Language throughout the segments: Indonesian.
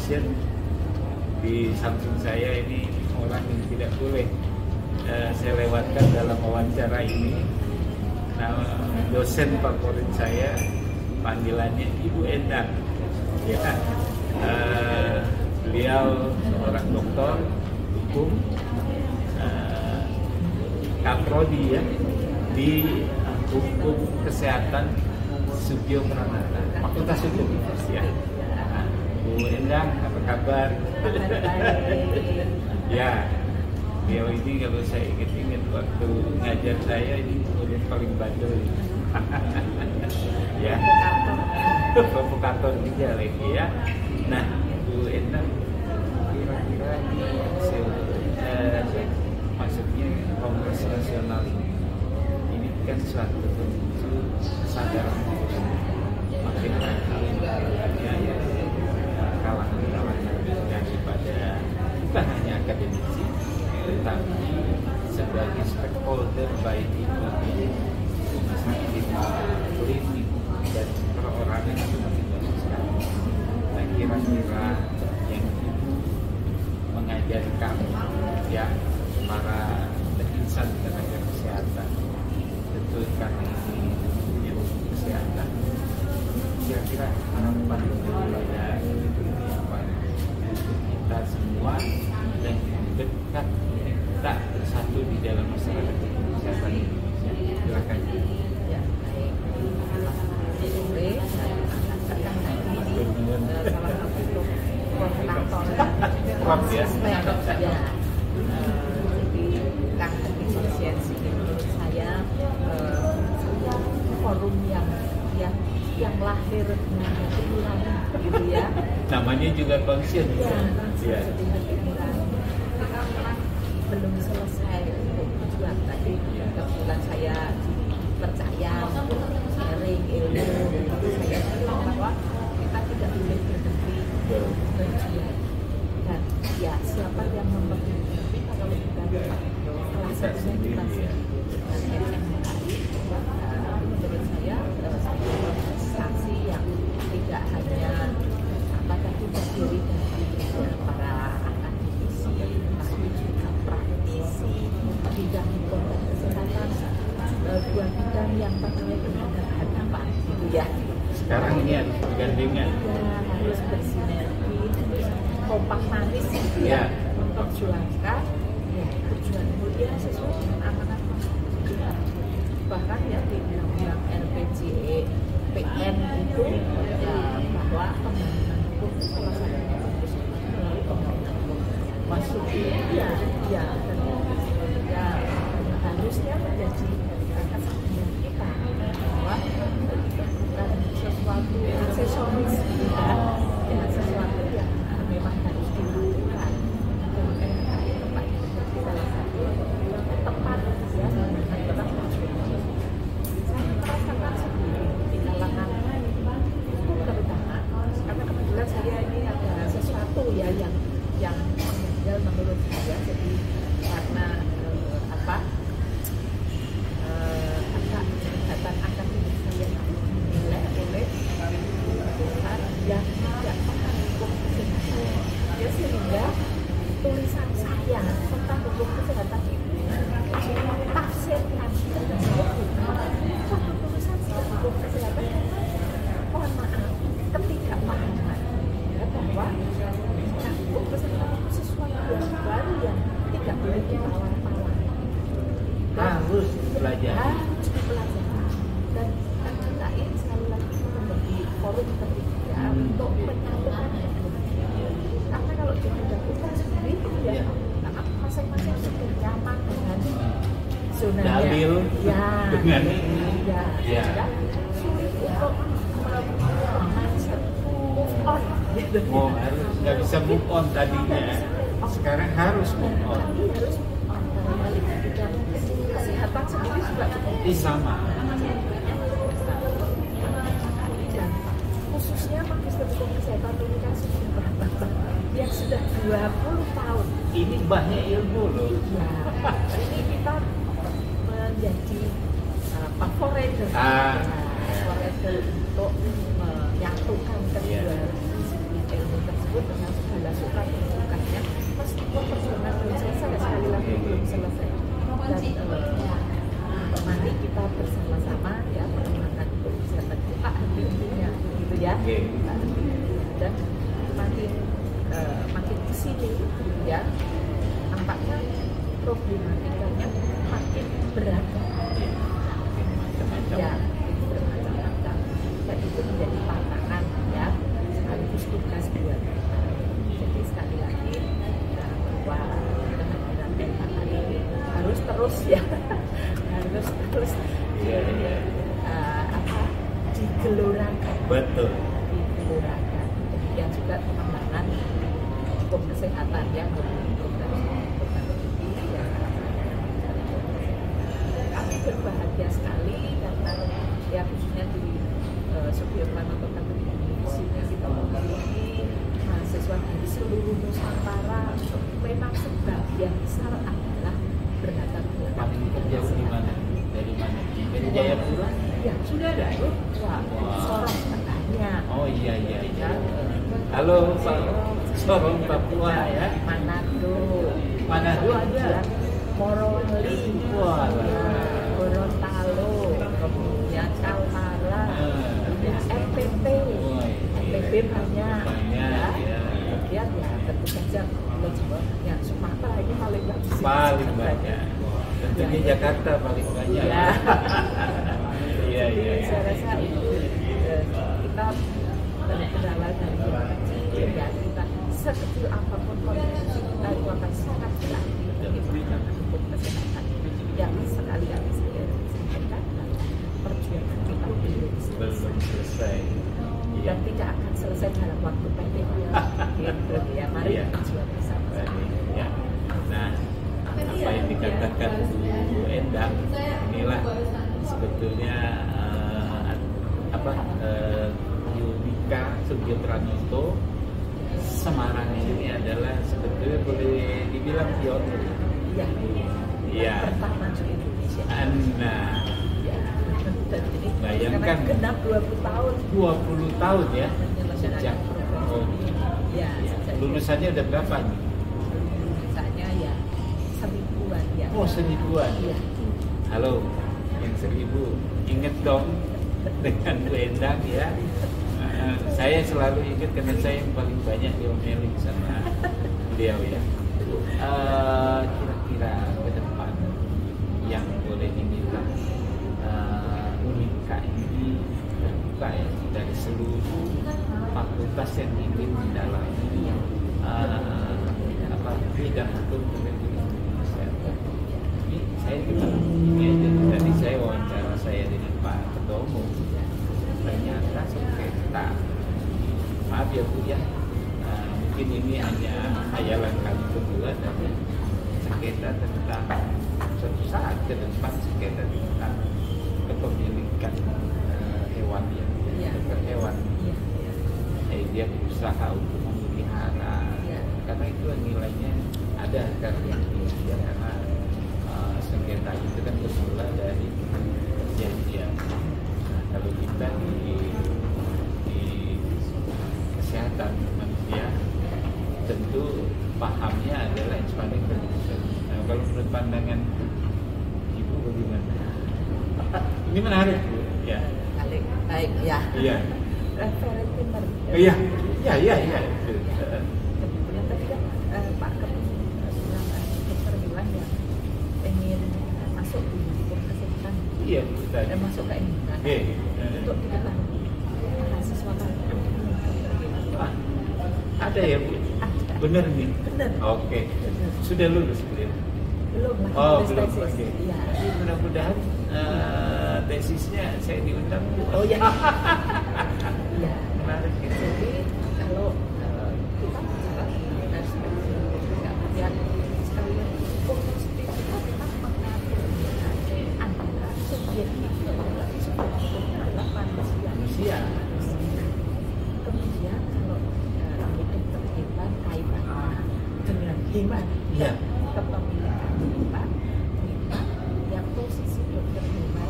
passion. Di samping saya ini orang yang tidak boleh saya lewatkan dalam wawancara ini. Nah, dosen favorit saya panggilannya Ibu Endang. Ya, beliau seorang dokter hukum, kaprodi ya di hukum kesehatan Sugio Pranata, Fakultas Hukum ya. Bu Endang, apa kabar? Ya, beliau ini kalau saya ingat-ingat waktu ngajar saya ini murid paling bandel. Ya, provokator juga lagi ya. Nah, Bu Endang, kira-kira hasil maksudnya Kongres Nasional ini kan suatu bentuk kesadaran makin ya kalangan-kalangan daripada bukan hanya akademisi tetapi sebagai stakeholder baik itu di rumah sakit, klinik dan perorangan itu makin banyak sekali. Nah, kira-kira yang itu mengajari kami ya para insan tenaga kesehatan, tentu karena ini yang kesehatan, kira-kira harapan daripada apa untuk kita semua dan dekat kita bersatu di dalam masyarakat kesehatan Indonesia. Silakan. Ya, baik. Sore saya akan datang tadi salah satu koordinator ya. Jadi kanker efisiensi ini menurut saya forum yang lahir dengan nurani gitu ya. Namanya juga concern ya. Kita memang belum selesai untuk tujuan tadi. Kebetulan saya percaya untuk sharing ilmu, saya bilang bahwa kita tidak boleh berhenti berjuang. Dan ya siapa yang memperhenti kalau kita salah satunya kita dengan MMKI. Menurut saya organisasi yang tidak hanya tadi terdiri dari para akademisi, tapi juga praktisi bidang hukum dan kesehatan, dua bidang yang paling berhadapan gitu ya. Sekarang ini harus bergandengan, harus bersinergi, harus kompak manis gitu ya, memperjuangkan tujuan mulia sesuai dengan amanat konstitusi. Bahkan yang di undang-undang RPJMD PN itu ya bahwa pembangunan hukum itu salah satunya fokus melalui pembangunan hukum. Maksudnya ya dan ya harusnya menjadi kesadaran kita bahwa bukan sesuatu aksesoris ya sesuatu yang memang harus dilakukan. Dan tempat itu menjadi salah satu tempat ya tempat tujuan. Saya merasakan sendiri di kalangan hukum terutama karena kebetulan saya ini ada sesuatu ya yang meninggal menurut saya, jadi karena kegiatan akademik saya dinilai oleh Tuhan yang tidak paham hukum kesehatan ya, sehingga tulisan saya tentang hukum kesehatan itu tafsirkan tulisan saya hukum kesehatan mohon maaf ketidakpahaman ya, bahwa hukum kesehatan itu sesuatu yang baru yang tidak boleh ditawar-tawar, harus belajar, dan kita ini sekali lagi menjadi forum ketiga untuk menyatukan karena kalau kita sendiri ya masing-masing sudah nyaman dengan zona dalil dengan ya sulit untuk move on gitu. Harus nggak bisa move on tadinya, sekarang harus move on. Harus kembali ke bidang kesehatan sendiri juga sama. Dan khususnya magister hukum kesehatan ini kan yang sudah 20 tahun. Ini banyak ilmu loh. Ya, ini kita menjadi foreigner untuk menyatukan kedua sisi ilmu tersebut dengan segala suka dan dukanya, meskipun perjuangan belum selesai, sekali lagi belum selesai. Dan mari kita bersama-sama ya perjuangan untuk kesehatan kita intinya gitu ya. Dan makin kesini ya nampaknya problematikanya makin beragam ya, bermacam-macam, dan itu menjadi tantangan ya sekaligus tugas buat kita. Jadi sekali lagi bahwa kehadiran PKK ini harus terus ya harus terus digelorakan. Betul. Digelorakan. Demikian juga pengembangan hukum kesehatan yang kami berbahagia sekali karena ya khususnya di Sudirman atau di sini kita memiliki mahasiswa dari seluruh Nusantara. Memang sebagian besar adalah berasal Kami kerja di mana? Dari mana? Dari Jayapura? Ya sudah ada. Wah, Sorong tengahnya. Oh iya. Halo Pak Sorong Papua ya. Manado ada. Morowali, Gorontalo, kemudian Kaltara, FPP banyak, ya. Kemudian ya tentu saja Pulau Jawa, ya Sumatera ini paling banyak. Tentunya Jakarta paling banyak. Iya. Saya rasa itu kita berkendala dari kecil ya, kita sekecil apapun kontribusi kita itu akan sangat berarti bagi perjuangan hukum kesehatan yang sekali-kali saya sampaikan perjuangan kita belum selesai dan tidak akan selesai dalam waktu pendek gitu ya. Mari berjuang bersama. Ya. Nah, apa yang dikatakan Bu Endang inilah sebetulnya Yudika Sugiyopranoto Semarang ini adalah sebetulnya boleh dibilang pionir. Iya. Pertama di Indonesia. Bayangkan genap 20 tahun. 20 tahun ya. Sejak lulusannya udah berapa nih? Lulusannya ya 1000-an ya. Oh 1000-an. Iya. Halo, yang 1000 inget dong dengan Bu Endang ya. Saya selalu ingat karena saya yang paling banyak diomelin sama beliau ya. Kira-kira ke depan yang boleh dibilang Unika ini terbuka ya dari seluruh fakultas yang ingin mendalami bidang hukum kesehatan. Ini saya juga ini aja tadi saya wawancara saya dengan Pak Ketua Umum. Ternyata sengketa, maaf ya Bu ya, mungkin ini hanya khayalan kami berdua, tapi sengketa tentang suatu saat ke depan sengketa tentang kepemilikan hewan ya, dokter hewan. Dia berusaha untuk memelihara, karena itu nilainya ada karena sengketa itu kan bermula dari perjanjian. Kalau kita di kesehatan manusia tentu pahamnya adalah expanding production. Nah, kalau menurut pandangan Ibu bagaimana? Ini menarik Bu. Ya. Baik ya. Iya. Referensi Iya. Kemudian tadi kan Pak Ketua Dokter Iwan yang ingin masuk di hukum kesehatan. Iya, dan masuk ke Indonesia. Untuk diketahui mahasiswa ada ya Bu? Bener nih? Bener. Oke. Sudah lulus belum? Belum. Belum. Oke. Jadi mudah-mudahan tesisnya saya diundang. Oh ya. Ya, menarik. Jadi kalau kita bicara perspektif ya sekalian komposisi kita mengatur antara subjek itu adalah subjeknya adalah manusia. Kemudian kalau hidup terhebat kaitannya dengan hewan, kepemilikan hewan, yang posisi dokter hewan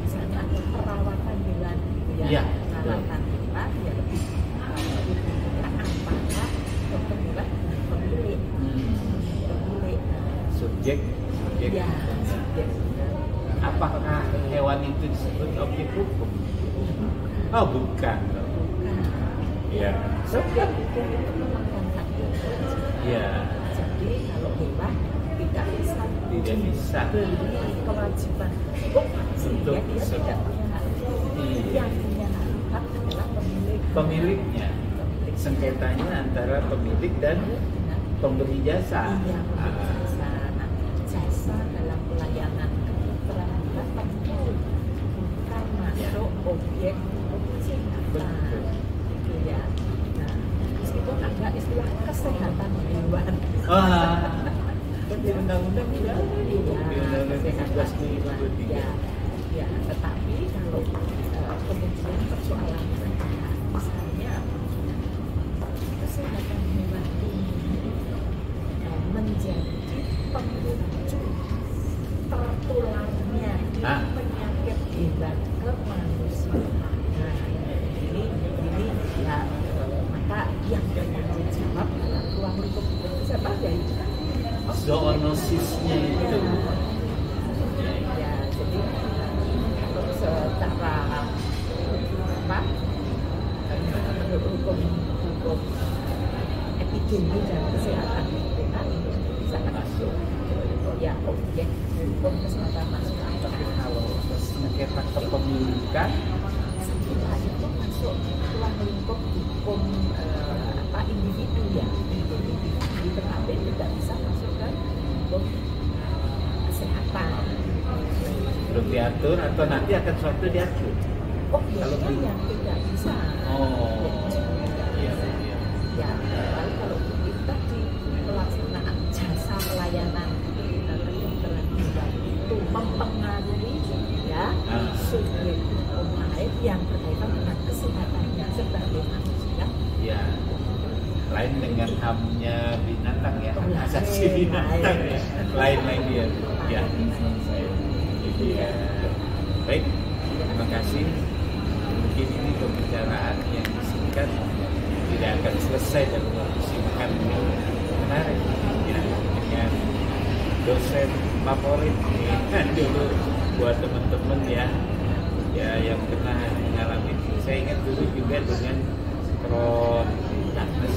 misalnya ada perawatan hewan, perawatan hewan ya lebih subjek. Ya, subjek. Apakah hewan itu disebut objek hukum? Oh bukan. Ya. Subjek hukum itu memegang hak yang kewajiban. Ya. Jadi kalau hewan tidak bisa beri kewajiban hukum sehingga dia tidak punya hak. Yang punya hak adalah pemiliknya. Sengketanya antara pemilik dan pemberi jasa. Iya, jasa. Nah, jasa dalam pelayanan terhadap tentu bukan masuk objek kesehatan. Gitu ya. Nah, meskipun ada istilah kesehatan hewan. Di undang-undang juga ada. Di undang-undang kesehatan hewan. Ya, tetapi kalau kemudian persoalannya adalah misalnya kesehatan hewan ini menjadi pemicu tertularnya penyakit hewan ke manusia. Nah, ini ya maka yang bertanggung jawab dalam ruang lingkup siapa ya itu zoonosisnya itu. Ya, jadi kalau secara apa menurut hukum epidemi dan kesehatan lingkungan itu bisa masuk ya objek hukum kesehatan nasional. Tapi kalau sengketa kepemilikan setelah itu masuk ruang lingkup hukum individu ya, individu tetapi tidak bisa masuk ke hukum kesehatan. belum diatur atau nanti akan suatu diatur. Oh, kalau yang tidak bisa. Iya. Ya, lalu kalau kita di pelaksanaan jasa pelayanan kedokteran hewan itu mempengaruhi ya subjek hukum lain yang berkaitan dengan kesehatannya sebagai manusia. Ya, lain dengan HAM-nya binatang ya, asasi binatang ya, lain lagi ya. Ya, jadi baik, terima kasih. Mungkin ini pembicaraan yang singkat tidak akan selesai dalam waktu singkat yang menarik ya, dengan dosen favorit ya, dulu buat teman-teman ya yang pernah mengalami. Saya ingat dulu juga dengan Prof. Agnes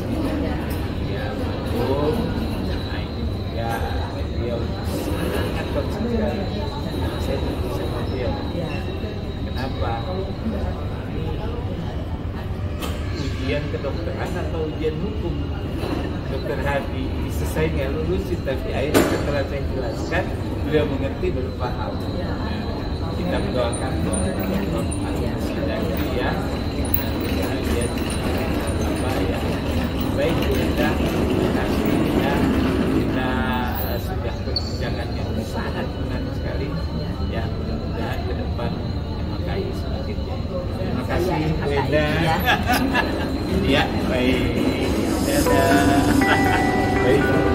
ya maupun nah ini juga beliau sangat konsisten. Saya bisa beliau. Kenapa? Ujian kedokteran atau ujian hukum Dokter Hadi selesai nggak lulusin, tapi akhirnya setelah saya jelaskan beliau mengerti berpaham. Kita mendoakan Prof. Agnes ya baik kita terima kasih ya, kita sudah perbincangan yang sangat menarik sekali ya, mudah-mudahan ke depan memakai semakin. Terima kasih Wenda ya baik dadah baik.